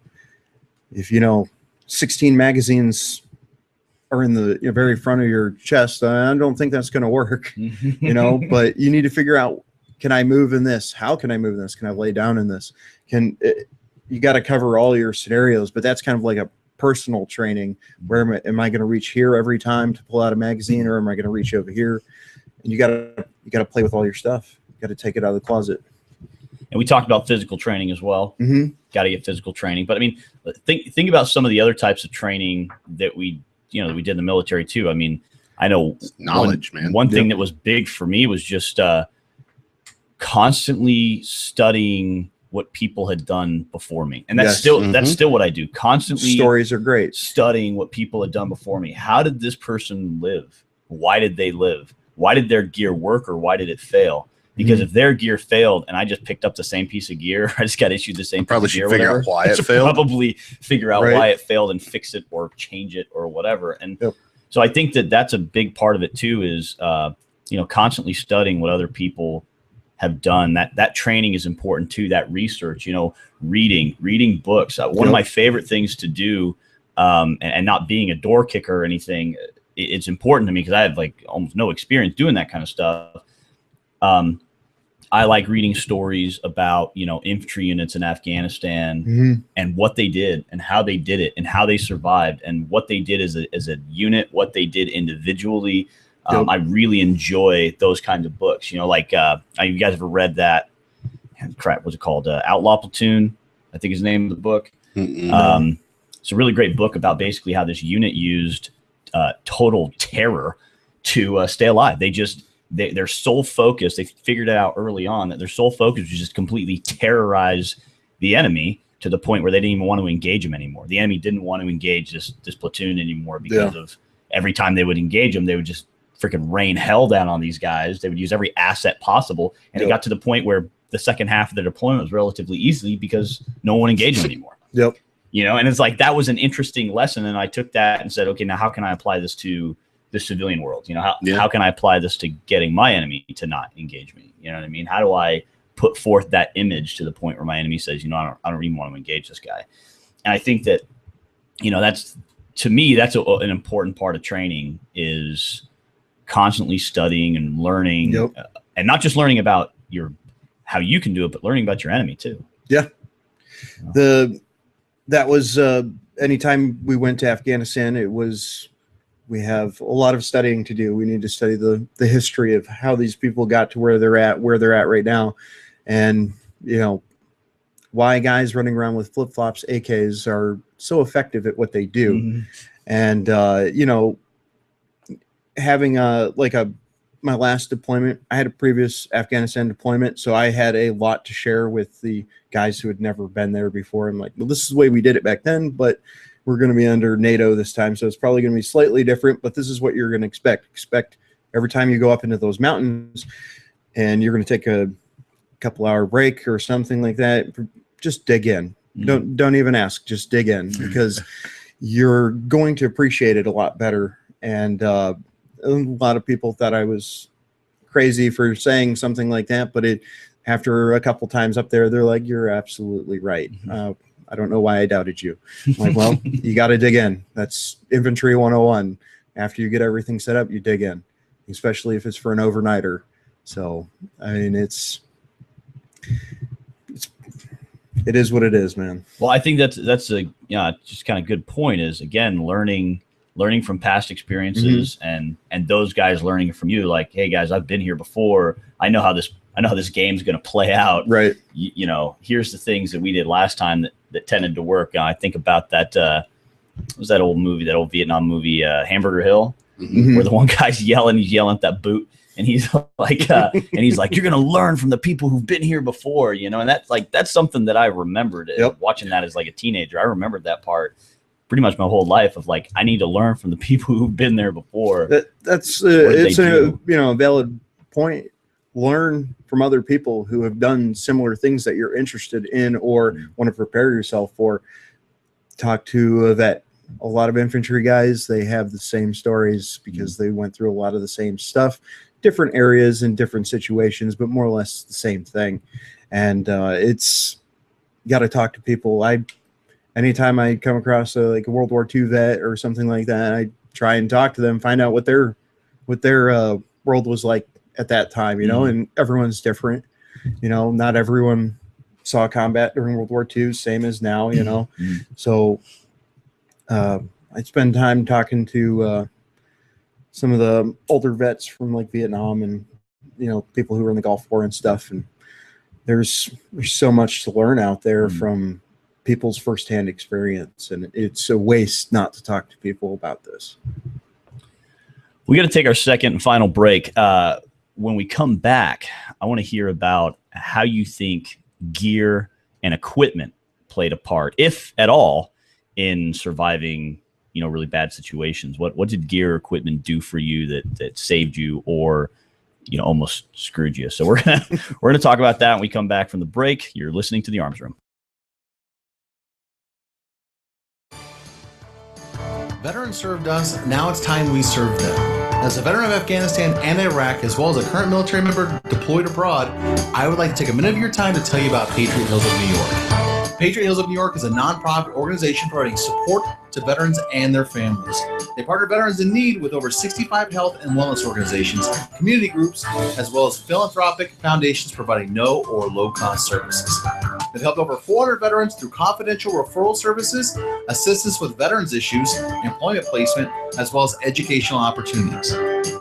16 magazines are in the very front of your chest, I don't think that's going to work, but you need to figure out, can I move in this? How can I move in this? Can I lay down in this? You got to cover all your scenarios, but that's kind of like a personal training. Where am I going to reach here every time to pull out a magazine, or am I going to reach over here? And you got to play with all your stuff. You got to take it out of the closet. And we talked about physical training as well. Mm-hmm. Got to get physical training. But I mean, think about some of the other types of training that we did in the military too. I mean, I know knowledge, man. One thing that was big for me was just constantly studying what people had done before me. And that's still what I do. Constantly. Stories are great. Studying what people had done before me. How did this person live? Why did they live? Why did their gear work, or why did it fail? Because if their gear failed and I just picked up the same piece of gear, I just got issued the same Probably piece of gear. should figure out why it failed. Probably figure out Right. why it failed and fix it or change it or whatever. And Yep. so I think that that's a big part of it too, is, constantly studying what other people have done. That training is important too, that research, reading books. One of my favorite things to do, and not being a door kicker or anything, it's important to me because I have like almost no experience doing that kind of stuff. I like reading stories about, infantry units in Afghanistan and what they did and how they did it and how they survived and what they did as a unit, what they did individually. I really enjoy those kinds of books, you guys ever read that? What's it called? Outlaw Platoon, I think is the name of the book. It's a really great book about basically how this unit used total terror to stay alive. Their sole focus, they figured it out early on that their sole focus was just completely terrorize the enemy to the point where they didn't even want to engage them anymore. The enemy didn't want to engage this platoon anymore because of every time they would engage them, they would just freaking rain hell down on these guys. They would use every asset possible. And it got to the point where the second half of the deployment was relatively easy because no one engaged them anymore. And it's like, that was an interesting lesson. And I took that and said, okay, now how can I apply this to the civilian world? How can I apply this to getting my enemy to not engage me? You know what I mean? How do I put forth that image to the point where my enemy says, I don't even want to engage this guy? And I think that, that's, to me, that's an important part of training, is constantly studying and learning, and not just learning about how you can do it, but learning about your enemy too. That was anytime we went to Afghanistan, we have a lot of studying to do. We need to study the history of how these people got to where they're at right now. And, why guys running around with flip-flops, AKs, are so effective at what they do. And, having my last deployment, I had a previous Afghanistan deployment, so I had a lot to share with the guys who had never been there before. I'm like, well, this is the way we did it back then, but we're going to be under NATO this time, so it's probably going to be slightly different, but this is what you're going to expect every time you go up into those mountains and you're going to take a couple-hour break or something like that. Just dig in. Don't even ask, just dig in, because you're going to appreciate it a lot better. And a lot of people thought I was crazy for saying something like that, but after a couple times up there, they're like, you're absolutely right. I don't know why I doubted you. I'm like, well, you got to dig in. That's infantry 101. After you get everything set up, you dig in, especially if it's for an overnighter. So, I mean, it is what it is, man. Well, I think that's a just kind of good point, is, again, learning from past experiences and those guys learning from you. Like, hey guys, I've been here before. I know how this game's going to play out. Right. Here's the things that we did last time that tended to work. I think about that. What was that old Vietnam movie, Hamburger Hill, where the one guy's yelling at that boot, and he's like, you're going to learn from the people who've been here before, and that's something that I remembered watching that as like a teenager. I remembered that part pretty much my whole life, of like, I need to learn from the people who've been there before. That's it's a valid point. Learn from other people who have done similar things that you're interested in or want to prepare yourself for. Talk to a vet. A lot of infantry guys, they have the same stories because they went through a lot of the same stuff, different areas and different situations, but more or less the same thing. And it's got to talk to people. Anytime I come across a World War II vet or something like that, I try and talk to them, find out what their world was like at that time, and everyone's different. Not everyone saw combat during World War II, same as now, So I spend time talking to some of the older vets from like Vietnam and, people who were in the Gulf War and stuff. And there's so much to learn out there from people's firsthand experience, and it's a waste not to talk to people about this. We got to take our second and final break. When we come back, I want to hear about how you think gear and equipment played a part, if at all, in surviving, really bad situations. What did gear or equipment do for you that saved you or almost screwed you. So we're gonna talk about that when we come back from the break. You're listening to the Arms Room. Veterans served us, now it's time we serve them. As a veteran of Afghanistan and Iraq, as well as a current military member deployed abroad, I would like to take a minute of your time to tell you about Patriot Hills of New York. Patriot Hills of New York is a nonprofit organization providing support to veterans and their families. They partner veterans in need with over 65 health and wellness organizations, community groups, as well as philanthropic foundations providing no or low-cost services. They've helped over 400 veterans through confidential referral services, assistance with veterans issues, employment placement, as well as educational opportunities.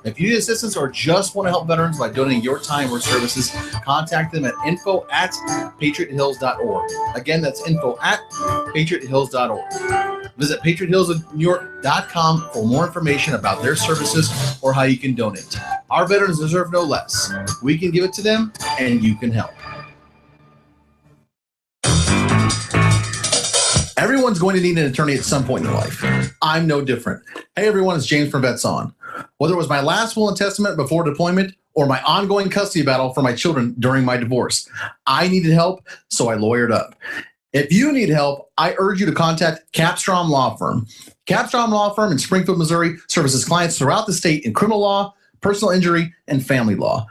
If you need assistance or just want to help veterans by donating your time or services, contact them at info@patriothills.org. Again, that's info@patriothills.org. Visit patriothillsofnewyork.com for more information about their services or how you can donate. Our veterans deserve no less. We can give it to them, and you can help. Everyone's going to need an attorney at some point in their life. I'm no different. Hey everyone, it's James from Vets On. Whether it was my last will and testament before deployment or my ongoing custody battle for my children during my divorce, I needed help, so I lawyered up. If you need help, I urge you to contact Capstrom Law Firm. Capstrom Law Firm in Springfield, Missouri services clients throughout the state in criminal law, personal injury, and family law.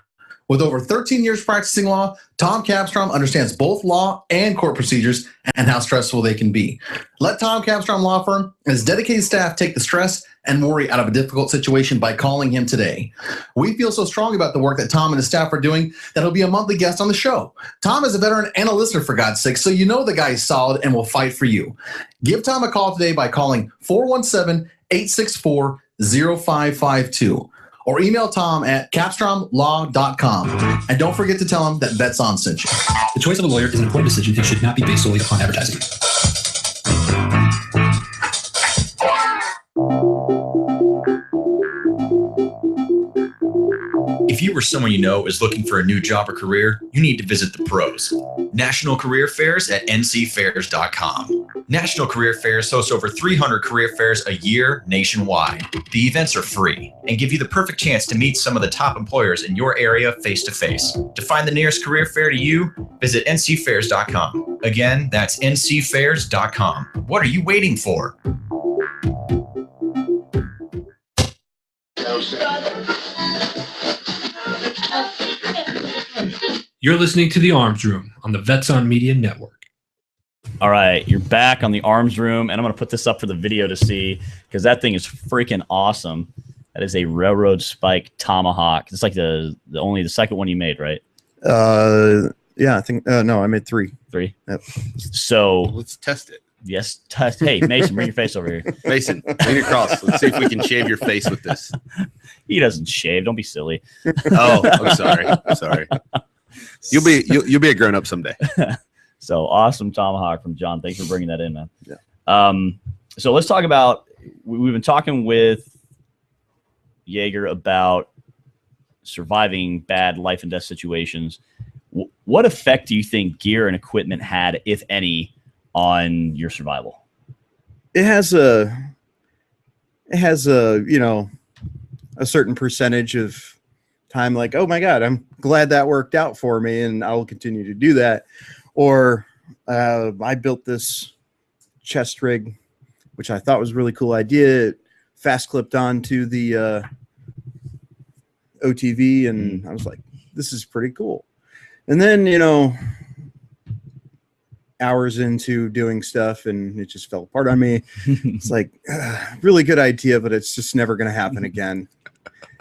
With over 13 years practicing law, Tom Capstrom understands both law and court procedures and how stressful they can be. Let Tom Capstrom Law Firm and his dedicated staff take the stress and worry out of a difficult situation by calling him today. We feel so strongly about the work that Tom and his staff are doing that he'll be a monthly guest on the show. Tom is a veteran and a listener, for God's sake, so you know the guy is solid and will fight for you. Give Tom a call today by calling 417-864-0552. Or email Tom at capstromlaw.com. And don't forget to tell him that Vets On sent you. The choice of a lawyer is an important decision and should not be based solely upon advertising. If you or someone you know is looking for a new job or career, you need to visit the pros. National Career Fairs at ncfairs.com. National Career Fairs hosts over 300 career fairs a year nationwide. The events are free and give you the perfect chance to meet some of the top employers in your area face to face. To find the nearest career fair to you, visit ncfairs.com. Again, that's ncfairs.com. What are you waiting for? You're listening to The Arms Room on the Vets On Media Network. All right, you're back on the Arms Room, and I'm going to put this up for the video to see because that thing is freaking awesome. That is a railroad spike tomahawk. It's like the second one you made, right? Yeah, I think no, I made three. Three. Yep. So Let's test it. yes, test. Hey, Mason, bring your face over here. Mason, lean across. Let's see if we can shave your face with this. He doesn't shave. Don't be silly. Oh, I'm sorry. I'm sorry. You'll be a grown up someday. So awesome tomahawk from John. Thanks for bringing that in, man. Yeah. So let's talk about. We've been talking with Jaeger about surviving bad life and death situations. What effect do you think gear and equipment had, if any, on your survival? It has a a certain percentage of time, like, oh my God, I'm glad that worked out for me, and I will continue to do that. Or I built this chest rig, which I thought was a really cool idea. It fast clipped onto the OTV, and I was like, this is pretty cool. And then, hours into doing stuff, and it just fell apart on me. It's like, really good idea, but it's just never going to happen again.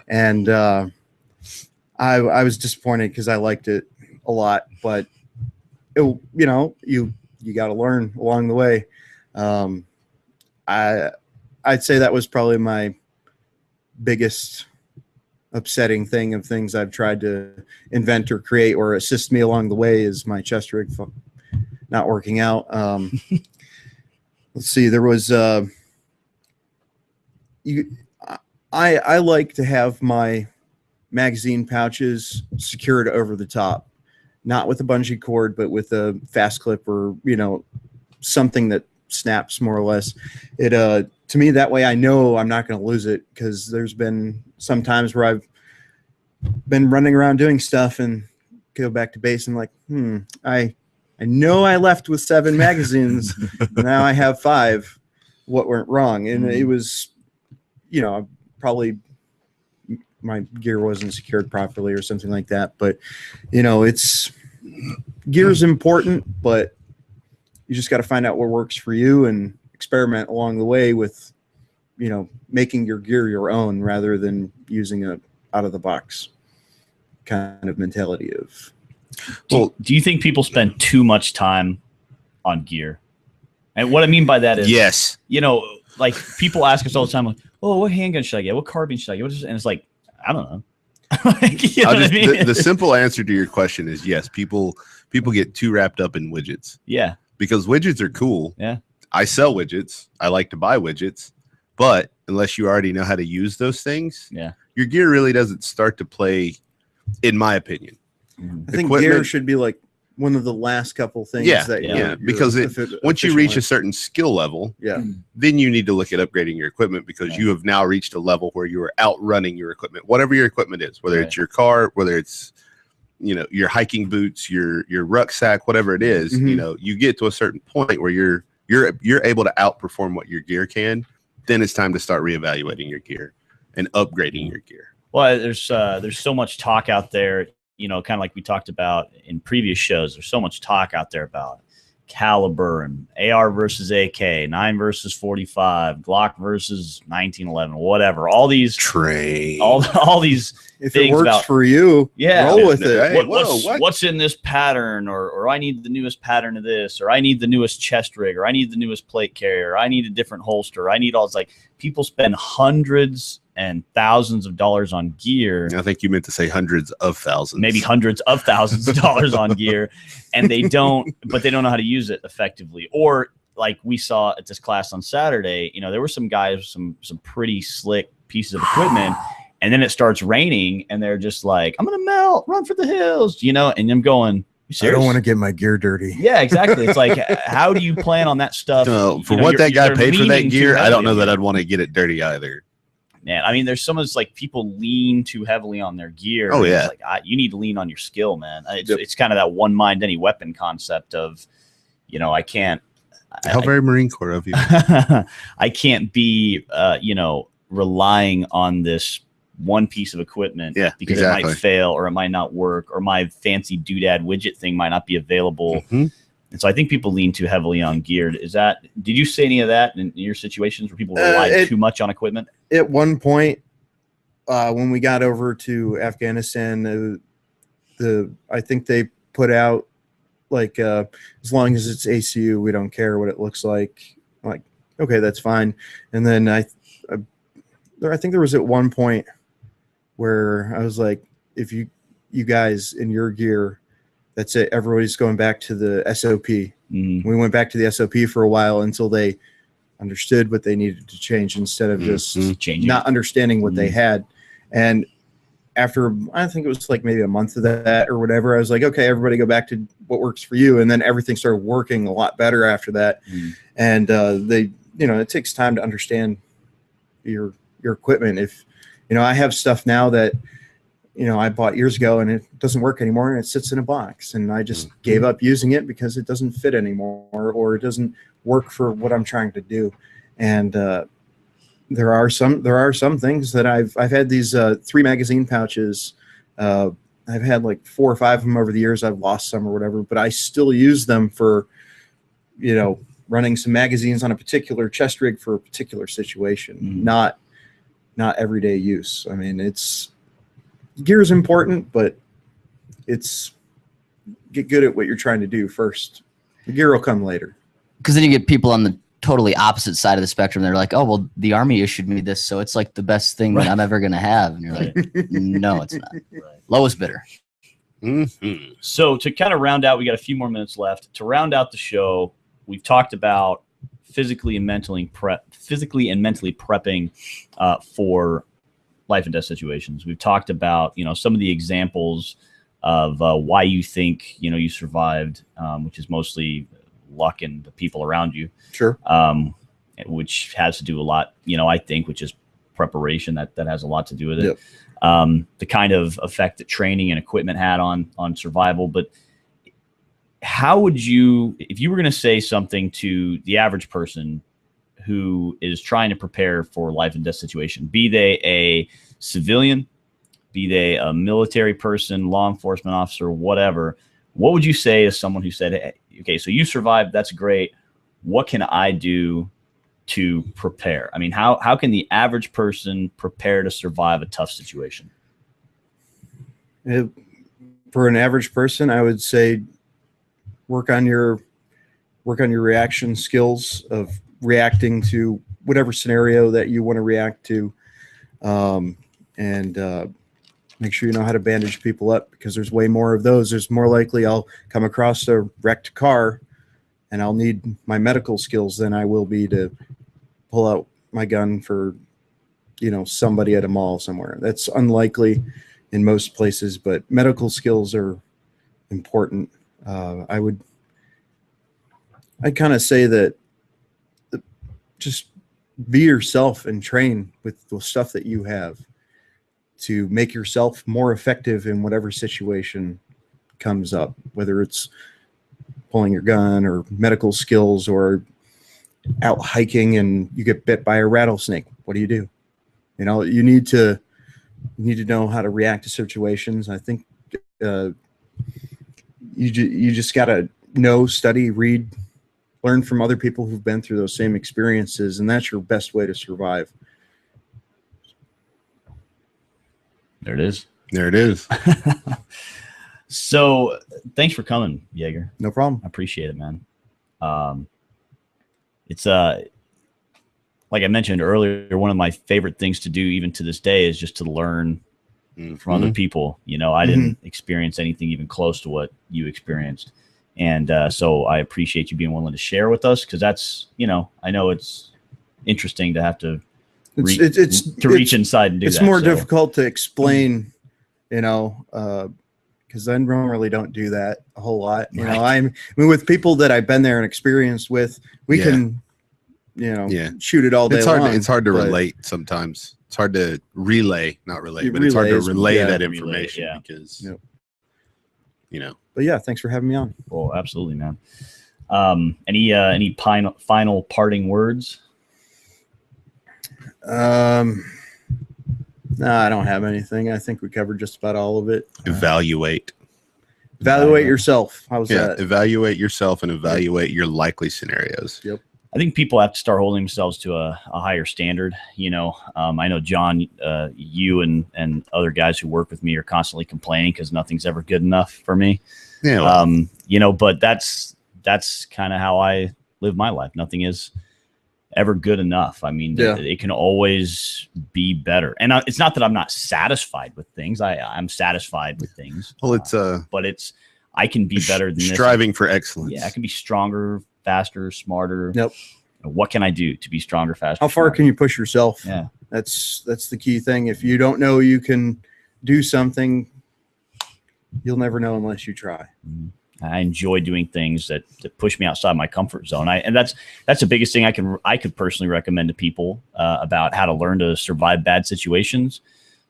And I was disappointed because I liked it a lot, but you got to learn along the way. I'd say that was probably my biggest upsetting thing of things I've tried to invent or create or assist me along the way is my chest rig not working out. Let's see, there was I like to have my magazine pouches secured over the top, not with a bungee cord, but with a fast clip or something that snaps more or less. It to me, that way I know I'm not going to lose it, because there's been some times where I've been running around doing stuff and go back to base and like, I know I left with 7 magazines. Now I have 5. What went wrong? And it was, probably my gear wasn't secured properly or something like that. But, gear's important, but you just got to find out what works for you and experiment along the way with, making your gear your own rather than using a out of the box kind of mentality of. Do you think people spend too much time on gear? And what I mean by that is, yes, like people ask us all the time, like, "Oh, what handgun should I get? What carbine should I get?" And it's like, I don't know. You know what I mean? The simple answer to your question is yes. People get too wrapped up in widgets. Yeah, because widgets are cool. Yeah, I sell widgets. I like to buy widgets, but unless you already know how to use those things, your gear really doesn't start to play, in my opinion. I think gear should be like one of the last couple things. Because once you reach a certain skill level, then you need to look at upgrading your equipment because you have now reached a level where you are outrunning your equipment, whatever your equipment is, whether it's your car, whether it's your hiking boots, your rucksack, whatever it is. You get to a certain point where you're able to outperform what your gear can. Then it's time to start reevaluating your gear and upgrading your gear. Well, there's so much talk out there. Kind of like we talked about in previous shows, there's so much talk out there about caliber and AR versus AK, 9 versus 45, Glock versus 1911, whatever. All these all these if things it works about, for you, roll with it. Hey, what's in this pattern, or I need the newest pattern of this, or I need the newest chest rig, or I need the newest plate carrier, or I need a different holster. I need all. It's like people spend hundreds and thousands of dollars on gear. I think you meant to say hundreds of thousands. Maybe hundreds of thousands of dollars on gear, and they don't know how to use it effectively. Or like we saw at this class on Saturday, there were some guys with some pretty slick pieces of equipment, and then it starts raining, and they're just like, "I'm gonna melt, run for the hills," and I'm going, I don't want to get my gear dirty. Yeah, exactly. It's like, how do you plan on that stuff? For what that guy paid for that gear, I don't know that I'd want to get it dirty either. Man, I mean, there's so much like people lean too heavily on their gear. Oh, yeah. It's like, you need to lean on your skill, man. It's kind of that one mind, any weapon concept of, I can't. How very Marine Corps of you. I can't be, relying on this one piece of equipment because it might fail or it might not work or my fancy doodad widget thing might not be available. Mm-hmm. And so I think people lean too heavily on gear. Did you see any of that in your situations where people rely too much on equipment? At one point, when we got over to Afghanistan, I think they put out like, as long as it's ACU, we don't care what it looks like. I'm like, okay, that's fine. And then I think there was at one point where I was like, if you guys in your gear, that's it. Everybody's going back to the SOP. Mm-hmm. We went back to the SOP for a while until they understood what they needed to change instead of just not understanding what they had. And after, I think it was like maybe a month of that or whatever, I was like, okay, everybody go back to what works for you. And then everything started working a lot better after that. And it takes time to understand your equipment. If, I have stuff now that, I bought years ago and it doesn't work anymore and it sits in a box and I just gave up using it because it doesn't fit anymore or it doesn't work for what I'm trying to do. And there are some things that I've had these 3 magazine pouches. I've had like 4 or 5 of them over the years. I've lost some or whatever, but I still use them for, running some magazines on a particular chest rig for a particular situation, not everyday use. I mean, gear is important, but get good at what you're trying to do first. The gear will come later. Because then you get people on the totally opposite side of the spectrum. They're like, oh, well, the Army issued me this, so it's like the best thing that I'm ever going to have. And you're like, no, it's not. Lowest bidder. Mm-hmm. So to kind of round out, we got a few more minutes left. To round out the show, we've talked about physically and mentally prepping for life and death situations. We've talked about, some of the examples of why you think, you survived, which is mostly luck and the people around you. Sure. Which has to do a lot, I think, which is preparation. That has a lot to do with it. Yep. the kind of effect that training and equipment had on survival. But how would you, if you were going to say something to the average person who is trying to prepare for life and death situation, be they a civilian, be they a military person, law enforcement officer, whatever, what would you say to someone who said, hey, okay, so you survived, that's great. What can I do to prepare? I mean, how can the average person prepare to survive a tough situation? For an average person, I would say work on your reaction skills of reacting to whatever scenario that you want to react to, and make sure you know how to bandage people up, because there's way more of those. There's more likely I'll come across a wrecked car and I'll need my medical skills than I will be to pull out my gun for, somebody at a mall somewhere. That's unlikely in most places, but medical skills are important. I'd kind of say that just be yourself and train with the stuff that you have to make yourself more effective in whatever situation comes up, whether it's pulling your gun or medical skills or out hiking and you get bit by a rattlesnake. What do? You need to know how to react to situations. I think you just got to know, study, read, learn from other people who've been through those same experiences, and that's your best way to survive. There it is. There it is. So thanks for coming, Jaeger. No problem. I appreciate it, man. It's like I mentioned earlier, one of my favorite things to do even to this day is just to learn from other people. I didn't experience anything even close to what you experienced. And so I appreciate you being willing to share with us, because that's, I know it's interesting to have to reach inside and do that. It's more difficult to explain, because I normally don't do that a whole lot. I mean, with people that I've been there and experienced with, we can, shoot it all day long. It's hard to relate sometimes. It's hard to relay, not relate, but it's hard to relay that information because, But yeah, thanks for having me on. Well, absolutely, man. Any final parting words? No, I don't have anything. I think we covered just about all of it. Evaluate yourself. How's that? Evaluate yourself and evaluate your likely scenarios. Yep. I think people have to start holding themselves to a higher standard. I know, John, you and other guys who work with me are constantly complaining because nothing's ever good enough for me. Yeah. Well, But that's kind of how I live my life. Nothing is ever good enough. I mean, it can always be better. And it's not that I'm not satisfied with things. I'm satisfied with things. Well, it's but I can be better than striving for excellence. Yeah, I can be stronger, faster, smarter. Yep. What can I do to be stronger, faster? How far smarter? can you push yourself? Yeah. That's the key thing. If you don't know you can do something, you'll never know unless you try. I enjoy doing things that push me outside my comfort zone. And that's the biggest thing I could personally recommend to people about how to learn to survive bad situations.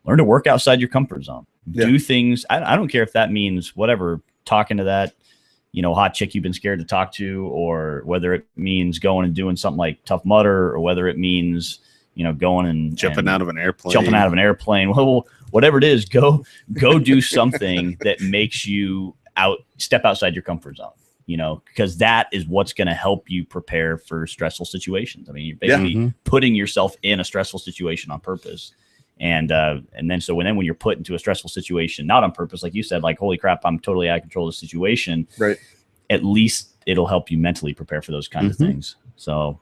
Learn to work outside your comfort zone. Yeah. Do things. I don't care if that means whatever, talking to that, hot chick you've been scared to talk to, or whether it means going and doing something like Tough Mudder, or whether it means, going and jumping out of an airplane. Well, whatever it is, go do something that makes you step outside your comfort zone, because that is what's going to help you prepare for stressful situations. I mean, you're basically putting yourself in a stressful situation on purpose. And then when you're put into a stressful situation, not on purpose, like you said, like, holy crap, I'm totally out of control of the situation. Right. At least it'll help you mentally prepare for those kinds of things. So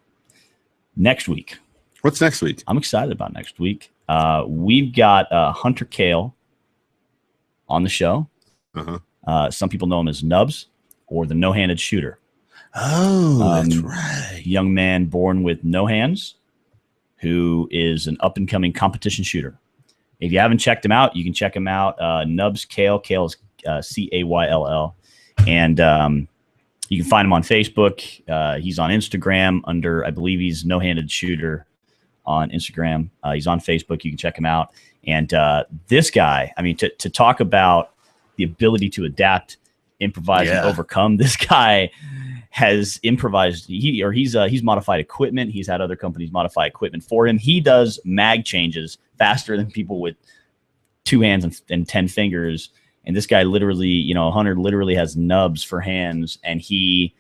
next week. What's next week? I'm excited about next week. We've got Hunter Kale on the show. Some people know him as Nubs, or the no-handed shooter. Oh, that's right. Young man born with no hands, who is an up-and-coming competition shooter. If you haven't checked him out, you can check him out. Nubs Kale. Kale is Cayll. And you can find him on Facebook. He's on Instagram under, I believe he's No Handed Shooter on Instagram. He's on Facebook. You can check him out. And this guy, I mean, to talk about the ability to adapt, improvise, and overcome, this guy has improvised. He's modified equipment. He's had other companies modify equipment for him. He does mag changes faster than people with 2 hands and 10 fingers. And this guy literally, Hunter literally has nubs for hands, and he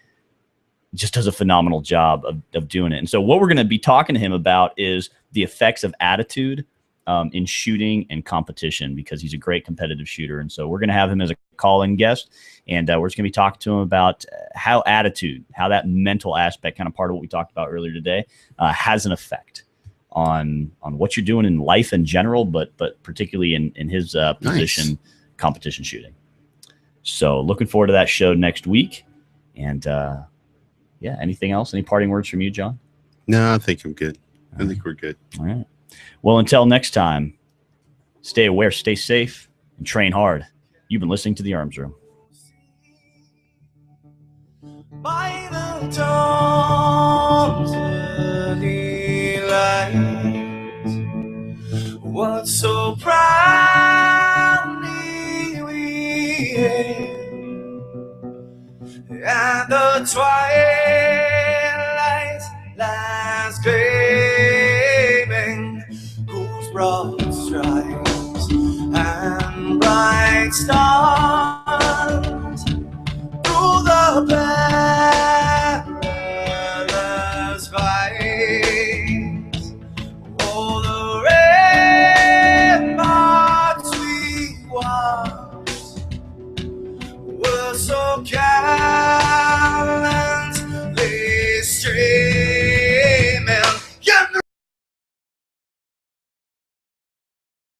just does a phenomenal job of doing it. And so what we're going to be talking to him about is the effects of attitude in shooting and competition, because he's a great competitive shooter. And so we're going to have him as a call-in guest, and we're just going to be talking to him about how attitude, how that mental aspect, kind of part of what we talked about earlier today, has an effect on what you're doing in life in general, but particularly in his position, competition shooting. So looking forward to that show next week. And anything else? Any parting words from you, John? No, I think I'm good. I think we're good. All right. Well, until next time, stay aware, stay safe, and train hard. You've been listening to The Arms Room. By the dawn